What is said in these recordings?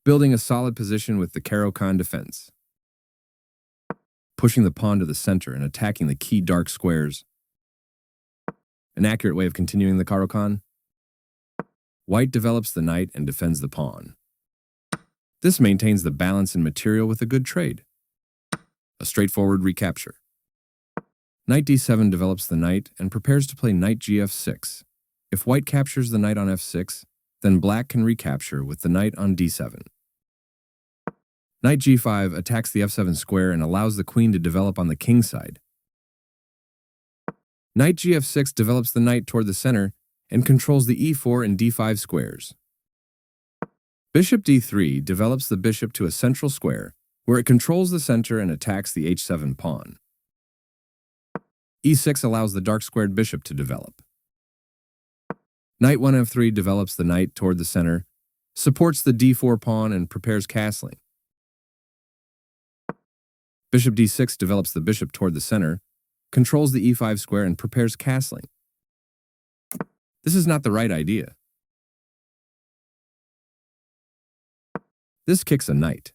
Building a solid position with the Caro-Kann Defense. Pushing the pawn to the center and attacking the key dark squares. An accurate way of continuing the Caro-Kann. White develops the knight and defends the pawn. This maintains the balance in material with a good trade. A straightforward recapture. Knight d7 develops the knight and prepares to play knight gf6. If white captures the knight on f6, then black can recapture with the knight on d7. Knight g5 attacks the f7 square and allows the queen to develop on the king side. Knight gf6 develops the knight toward the center and controls the e4 and d5 squares. Bishop d3 develops the bishop to a central square, where it controls the center and attacks the h7 pawn. e6 allows the dark squared bishop to develop. Knight 1f3 develops the knight toward the center, supports the d4 pawn, and prepares castling. Bishop d6 develops the bishop toward the center, controls the e5 square, and prepares castling. This is not the right idea. This kicks a knight.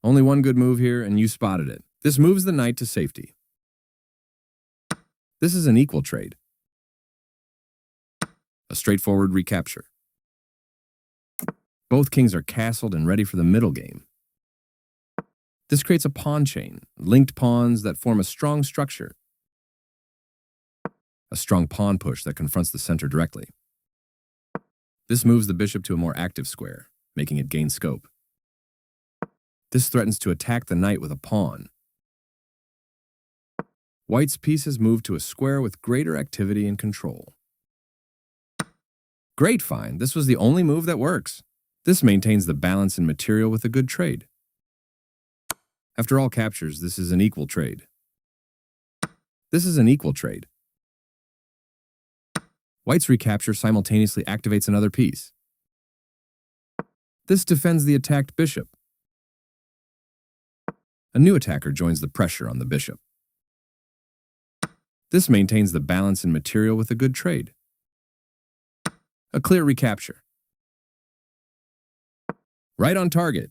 Only one good move here, and you spotted it. This moves the knight to safety. This is an equal trade. A straightforward recapture. Both kings are castled and ready for the middle game. This creates a pawn chain, linked pawns that form a strong structure. A strong pawn push that confronts the center directly. This moves the bishop to a more active square, making it gain scope. This threatens to attack the knight with a pawn. White's pieces move to a square with greater activity and control. Great find. This was the only move that works. This maintains the balance in material with a good trade. After all captures, this is an equal trade. This is an equal trade. White's recapture simultaneously activates another piece. This defends the attacked bishop. A new attacker joins the pressure on the bishop. This maintains the balance in material with a good trade. A clear recapture. Right on target.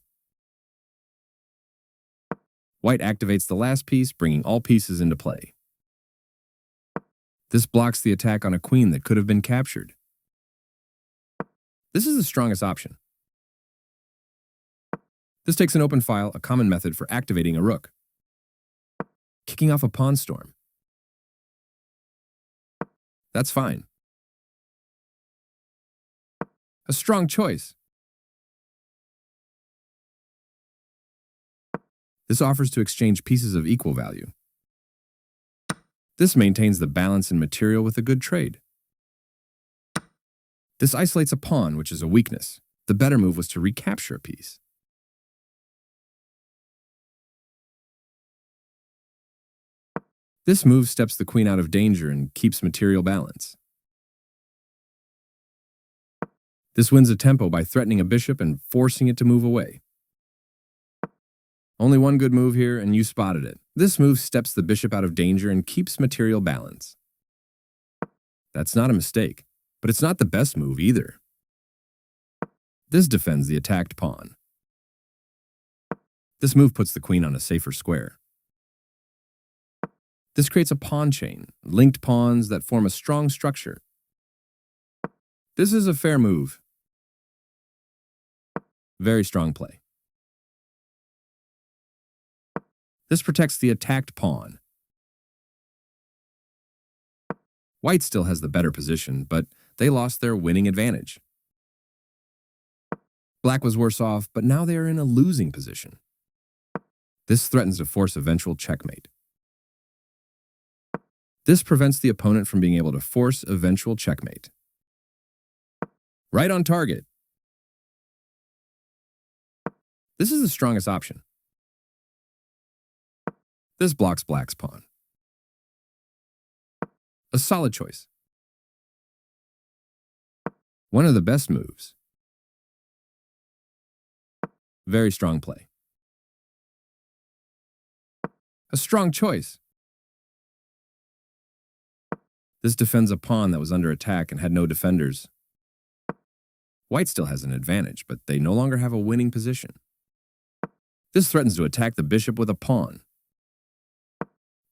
White activates the last piece, bringing all pieces into play. This blocks the attack on a queen that could have been captured. This is the strongest option. This takes an open file, a common method for activating a rook. Kicking off a pawn storm. That's fine. A strong choice. This offers to exchange pieces of equal value. This maintains the balance in material with a good trade. This isolates a pawn, which is a weakness. The better move was to recapture a piece. This move steps the queen out of danger and keeps material balance. This wins a tempo by threatening a bishop and forcing it to move away. Only one good move here, and you spotted it. This move steps the bishop out of danger and keeps material balance. That's not a mistake, but it's not the best move either. This defends the attacked pawn. This move puts the queen on a safer square. This creates a pawn chain, linked pawns that form a strong structure. This is a fair move. Very strong play. This protects the attacked pawn. White still has the better position, but they lost their winning advantage. Black was worse off, but now they are in a losing position. This threatens to force eventual checkmate. This prevents the opponent from being able to force eventual checkmate. Right on target. This is the strongest option. This blocks black's pawn. A solid choice. One of the best moves. Very strong play. A strong choice. This defends a pawn that was under attack and had no defenders. White still has an advantage, but they no longer have a winning position. This threatens to attack the bishop with a pawn.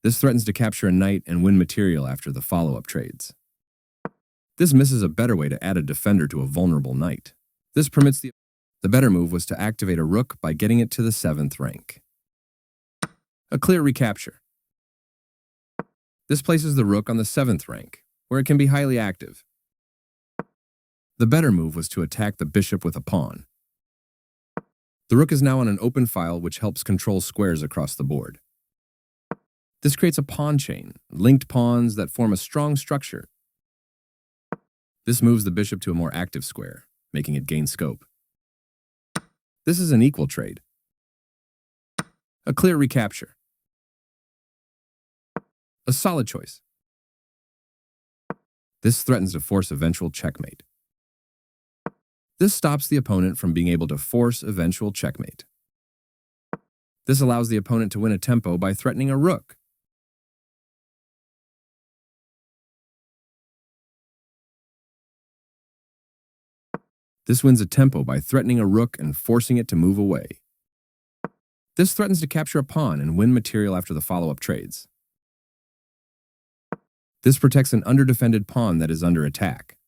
This threatens to capture a knight and win material after the follow-up trades. This misses a better way to add a defender to a vulnerable knight. This permits the better move was to activate a rook by getting it to the 7th rank. A clear recapture. This places the rook on the 7th rank, where it can be highly active. The better move was to attack the bishop with a pawn. The rook is now on an open file, which helps control squares across the board. This creates a pawn chain, linked pawns that form a strong structure. This moves the bishop to a more active square, making it gain scope. This is an equal trade. A clear recapture. A solid choice. This threatens to force eventual checkmate. This stops the opponent from being able to force eventual checkmate. This allows the opponent to win a tempo by threatening a rook. This wins a tempo by threatening a rook and forcing it to move away. This threatens to capture a pawn and win material after the follow-up trades. This protects an underdefended pawn that is under attack.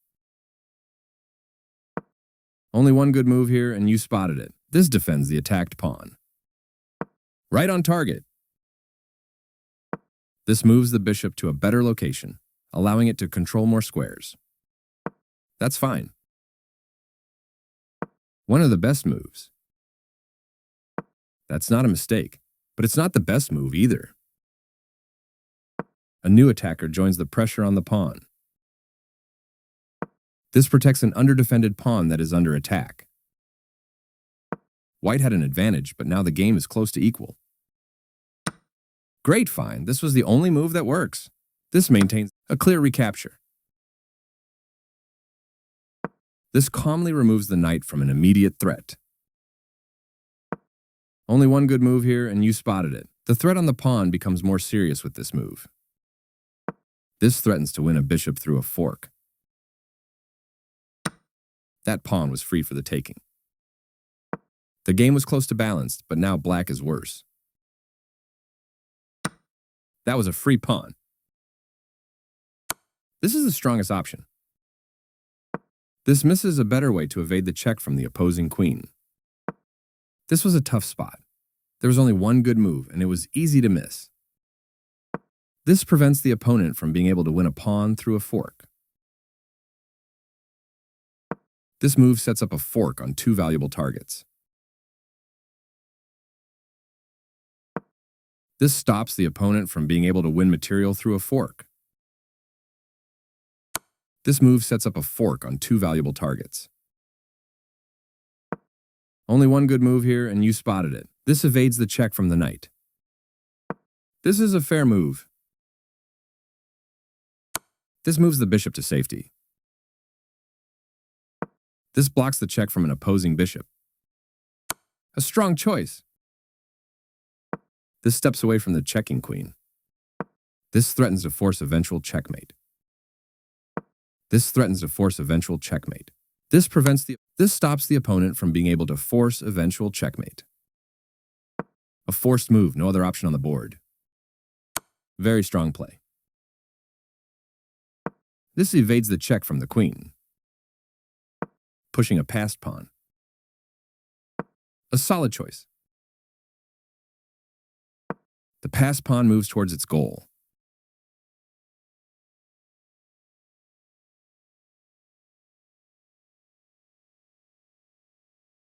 Only one good move here, and you spotted it. This defends the attacked pawn. Right on target. This moves the bishop to a better location, allowing it to control more squares. That's fine. One of the best moves. That's not a mistake, but it's not the best move either. A new attacker joins the pressure on the pawn. This protects an underdefended pawn that is under attack. White had an advantage, but now the game is close to equal. Great find. This was the only move that works. This maintains a clear recapture. This calmly removes the knight from an immediate threat. Only one good move here, and you spotted it. The threat on the pawn becomes more serious with this move. This threatens to win a bishop through a fork. That pawn was free for the taking. The game was close to balanced, but now black is worse. That was a free pawn. This is the strongest option. This misses a better way to evade the check from the opposing queen. This was a tough spot. There was only one good move, and it was easy to miss. This prevents the opponent from being able to win a pawn through a fork. This move sets up a fork on two valuable targets. This stops the opponent from being able to win material through a fork. This move sets up a fork on two valuable targets. Only one good move here, and you spotted it. This evades the check from the knight. This is a fair move. This moves the bishop to safety. This blocks the check from an opposing bishop. A strong choice. This steps away from the checking queen. This threatens to force eventual checkmate. This threatens to force eventual checkmate. This stops the opponent from being able to force eventual checkmate. A forced move, no other option on the board. Very strong play. This evades the check from the queen, pushing a passed pawn. A solid choice. The passed pawn moves towards its goal.